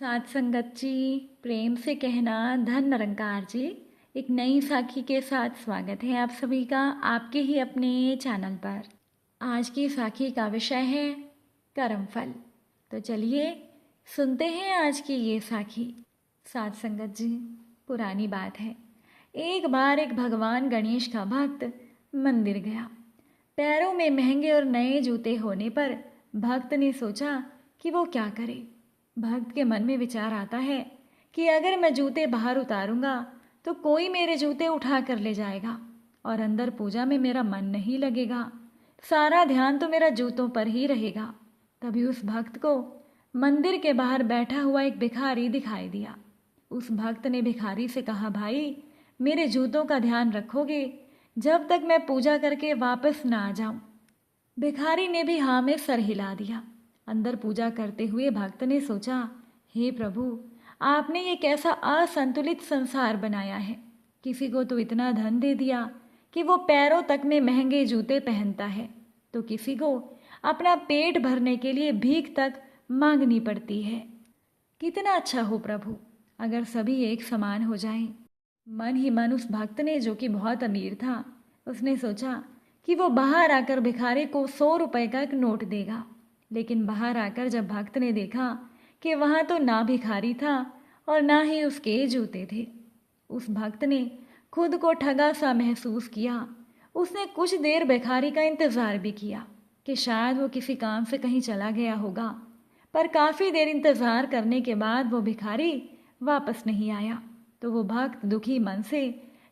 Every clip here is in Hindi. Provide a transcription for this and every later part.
साथ संगत जी, प्रेम से कहना धन निरंकार जी। एक नई साखी के साथ स्वागत है आप सभी का आपके ही अपने चैनल पर। आज की साखी का विषय है कर्मफल। तो चलिए सुनते हैं आज की ये साखी। साथ संगत जी, पुरानी बात है। एक बार एक भगवान गणेश का भक्त मंदिर गया। पैरों में महंगे और नए जूते होने पर भक्त ने सोचा कि वो क्या करे। भक्त के मन में विचार आता है कि अगर मैं जूते बाहर उतारूंगा तो कोई मेरे जूते उठा कर ले जाएगा और अंदर पूजा में मेरा मन नहीं लगेगा, सारा ध्यान तो मेरा जूतों पर ही रहेगा। तभी उस भक्त को मंदिर के बाहर बैठा हुआ एक भिखारी दिखाई दिया। उस भक्त ने भिखारी से कहा, भाई मेरे जूतों का ध्यान रखोगे जब तक मैं पूजा करके वापस ना आ जाऊं। भिखारी ने भी हाँ में सर हिला दिया। अंदर पूजा करते हुए भक्त ने सोचा, हे प्रभु, आपने ये कैसा असंतुलित संसार बनाया है। किसी को तो इतना धन दे दिया कि वो पैरों तक में महंगे जूते पहनता है, तो किसी को अपना पेट भरने के लिए भीख तक मांगनी पड़ती है। कितना अच्छा हो प्रभु अगर सभी एक समान हो जाएं। मन ही मन उस भक्त ने, जो कि बहुत अमीर था, उसने सोचा कि वो बाहर आकर भिखारी को 100 रुपए का एक नोट देगा। लेकिन बाहर आकर जब भक्त ने देखा कि वहाँ तो ना भिखारी था और ना ही उसके जूते थे, उस भक्त ने खुद को ठगा सा महसूस किया। उसने कुछ देर भिखारी का इंतज़ार भी किया कि शायद वो किसी काम से कहीं चला गया होगा, पर काफ़ी देर इंतज़ार करने के बाद वो भिखारी वापस नहीं आया। तो वो भक्त दुखी मन से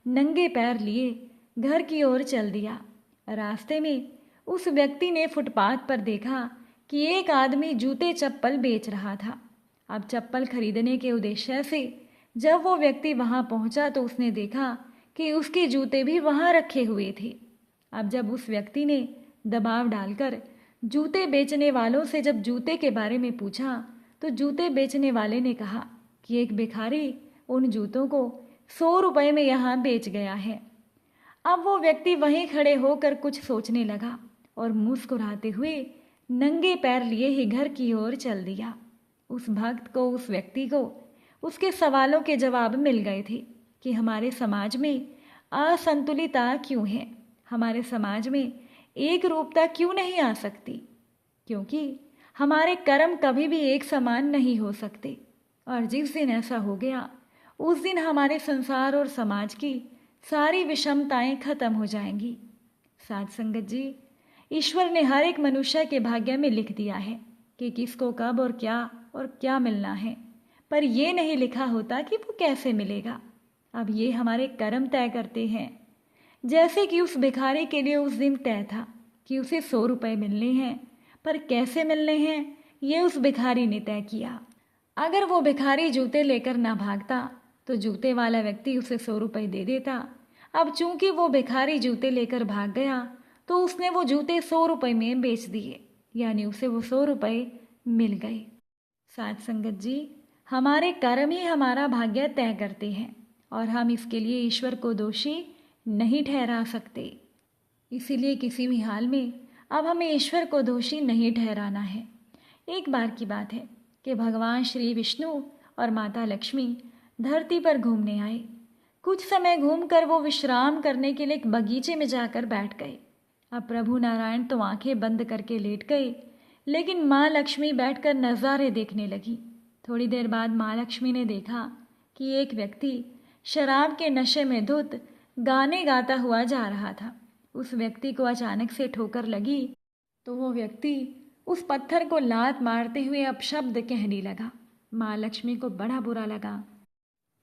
नंगे पैर लिए घर की ओर चल दिया। रास्ते में उस व्यक्ति ने फुटपाथ पर देखा कि एक आदमी जूते चप्पल बेच रहा था। अब चप्पल खरीदने के उद्देश्य से जब वो व्यक्ति वहां पहुंचा तो उसने देखा कि उसके जूते भी वहां रखे हुए थे। अब जब उस व्यक्ति ने दबाव डालकर जूते बेचने वालों से जब जूते के बारे में पूछा तो जूते बेचने वाले ने कहा कि एक भिखारी उन जूतों को 100 रुपए में यहाँ बेच गया है। अब वो व्यक्ति वहीं खड़े होकर कुछ सोचने लगा और मुस्कुराते हुए नंगे पैर लिए ही घर की ओर चल दिया। उस भक्त को, उस व्यक्ति को उसके सवालों के जवाब मिल गए थे कि हमारे समाज में असंतुलितता क्यों है, हमारे समाज में एक रूपता क्यों नहीं आ सकती, क्योंकि हमारे कर्म कभी भी एक समान नहीं हो सकते। और जिस दिन ऐसा हो गया उस दिन हमारे संसार और समाज की सारी विषमताएं खत्म हो जाएंगी। साथ संगत जी, ईश्वर ने हर एक मनुष्य के भाग्य में लिख दिया है कि किसको कब और क्या मिलना है, पर यह नहीं लिखा होता कि वो कैसे मिलेगा। अब ये हमारे कर्म तय करते हैं। जैसे कि उस भिखारी के लिए उस दिन तय था कि उसे 100 रुपए मिलने हैं, पर कैसे मिलने हैं ये उस भिखारी ने तय किया। अगर वो भिखारी जूते लेकर ना भागता तो जूते वाला व्यक्ति उसे 100 रुपए दे देता। अब चूंकि वो भिखारी जूते लेकर भाग गया तो उसने वो जूते 100 रुपए में बेच दिए, यानी उसे वो 100 रुपए मिल गए। साथ संगत जी, हमारे कर्म ही हमारा भाग्य तय करते हैं और हम इसके लिए ईश्वर को दोषी नहीं ठहरा सकते। इसीलिए किसी भी हाल में अब हमें ईश्वर को दोषी नहीं ठहराना है। एक बार की बात है कि भगवान श्री विष्णु और माता लक्ष्मी धरती पर घूमने आए। कुछ समय घूमकर वो विश्राम करने के लिए एक बगीचे में जाकर बैठ गए। अब प्रभु नारायण तो आंखें बंद करके लेट गए, लेकिन माँ लक्ष्मी बैठकर नज़ारे देखने लगी। थोड़ी देर बाद माँ लक्ष्मी ने देखा कि एक व्यक्ति शराब के नशे में धुत गाने गाता हुआ जा रहा था। उस व्यक्ति को अचानक से ठोकर लगी तो वो व्यक्ति उस पत्थर को लात मारते हुए अपशब्द कहने लगा। माँ लक्ष्मी को बड़ा बुरा लगा।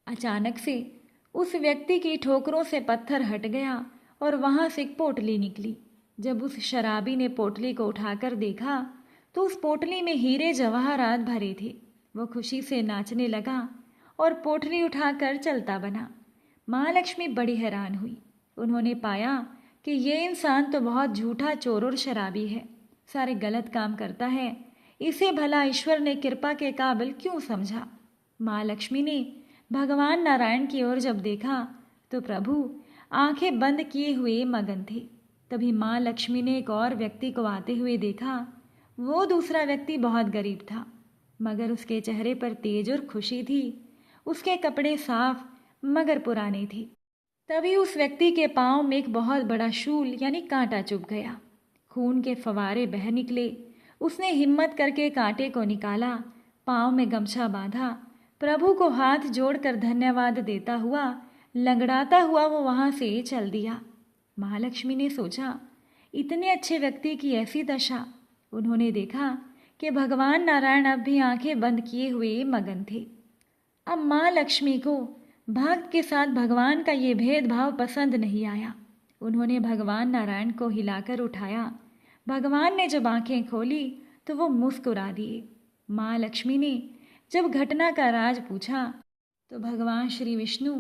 अचानक से उस व्यक्ति की ठोकरों से पत्थर हट गया और वहां से एक पोटली निकली। जब उस शराबी ने पोटली को उठाकर देखा तो उस पोटली में हीरे जवाहरात भरे थे। वो खुशी से नाचने लगा और पोटली उठाकर चलता बना। माँ लक्ष्मी बड़ी हैरान हुई। उन्होंने पाया कि ये इंसान तो बहुत झूठा चोर और शराबी है, सारे गलत काम करता है। इसे भला ईश्वर ने कृपा के काबिल क्यों समझा। माँ लक्ष्मी ने भगवान नारायण की ओर जब देखा तो प्रभु आंखें बंद किए हुए मगन थे। तभी माँ लक्ष्मी ने एक और व्यक्ति को आते हुए देखा। वो दूसरा व्यक्ति बहुत गरीब था। मगर उसके चेहरे पर तेज और खुशी थी। उसके कपड़े साफ मगर पुराने थे। तभी उस व्यक्ति के पांव में एक बहुत बड़ा शूल यानी कांटा चुभ गया। खून के फवारे बह निकले। उसने हिम्मत करके कांटे को निकाला, पांव में गमछा बांधा, प्रभु को हाथ जोड़कर धन्यवाद देता हुआ लंगड़ाता हुआ वो वहां से चल दिया। महालक्ष्मी ने सोचा, इतने अच्छे व्यक्ति की ऐसी दशा। उन्होंने देखा कि भगवान नारायण अब भी आंखें बंद किए हुए मगन थे। अब माँ लक्ष्मी को भक्त के साथ भगवान का ये भेदभाव पसंद नहीं आया। उन्होंने भगवान नारायण को हिलाकर उठाया। भगवान ने जब आंखें खोली तो वो मुस्कुरा दिए। माँ लक्ष्मी ने जब घटना का राज पूछा तो भगवान श्री विष्णु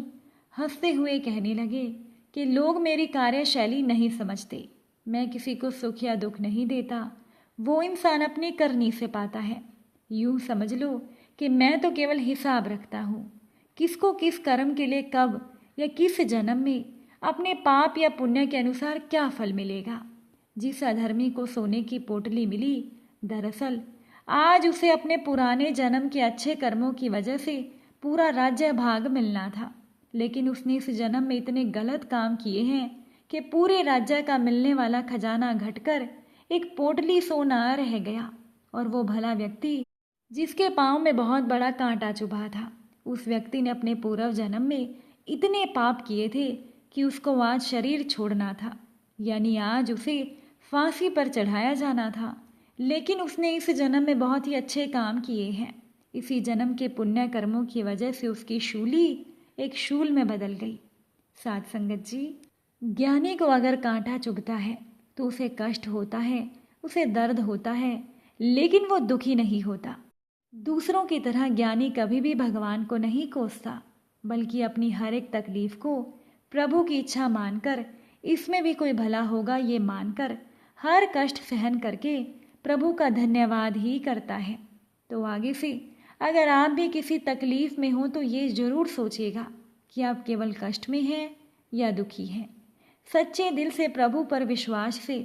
हंसते हुए कहने लगे कि लोग मेरी कार्यशैली नहीं समझते। मैं किसी को सुख या दुख नहीं देता, वो इंसान अपनी करनी से पाता है। यूं समझ लो कि मैं तो केवल हिसाब रखता हूँ, किसको किस कर्म के लिए कब या किस जन्म में अपने पाप या पुण्य के अनुसार क्या फल मिलेगा। जिस अधर्मी को सोने की पोटली मिली, दरअसल आज उसे अपने पुराने जन्म के अच्छे कर्मों की वजह से पूरा राज्य भाग मिलना था, लेकिन उसने इस जन्म में इतने गलत काम किए हैं कि पूरे राज्य का मिलने वाला खजाना घटकर एक पोटली सोना रह गया। और वो भला व्यक्ति जिसके पांव में बहुत बड़ा कांटा चुभा था, उस व्यक्ति ने अपने पूर्व जन्म में इतने पाप किए थे कि उसको आज शरीर छोड़ना था, यानी आज उसे फांसी पर चढ़ाया जाना था। लेकिन उसने इस जन्म में बहुत ही अच्छे काम किए हैं। इसी जन्म के पुण्य कर्मों की वजह से उसकी शूली एक शूल में बदल गई। साथ संगत जी, ज्ञानी को अगर कांटा चुभता है तो उसे कष्ट होता है, उसे दर्द होता है, लेकिन वो दुखी नहीं होता। दूसरों की तरह ज्ञानी कभी भी भगवान को नहीं कोसता, बल्कि अपनी हर एक तकलीफ को प्रभु की इच्छा मानकर, इसमें भी कोई भला होगा ये मानकर, हर कष्ट सहन करके प्रभु का धन्यवाद ही करता है। तो आगे से अगर आप भी किसी तकलीफ में हो तो ये जरूर सोचिएगा कि आप केवल कष्ट में हैं या दुखी हैं। सच्चे दिल से प्रभु पर विश्वास से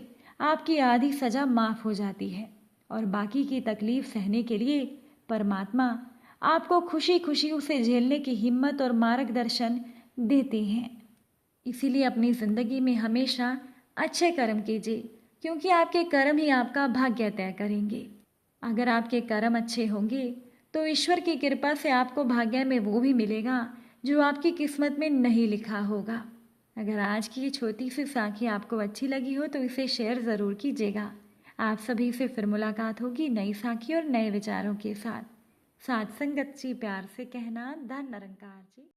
आपकी आधी सजा माफ हो जाती है और बाकी की तकलीफ सहने के लिए परमात्मा आपको खुशी खुशी उसे झेलने की हिम्मत और मार्गदर्शन देते हैं। इसीलिए अपनी ज़िंदगी में हमेशा अच्छे कर्म कीजिए, क्योंकि आपके कर्म ही आपका भाग्य तय करेंगे। अगर आपके कर्म अच्छे होंगे तो ईश्वर की कृपा से आपको भाग्य में वो भी मिलेगा जो आपकी किस्मत में नहीं लिखा होगा। अगर आज की ये छोटी सी साखी आपको अच्छी लगी हो तो इसे शेयर ज़रूर कीजिएगा। आप सभी से फिर मुलाकात होगी नई साखी और नए विचारों के साथ। साथ संगत जी, प्यार से कहना, धन निरंकार जी।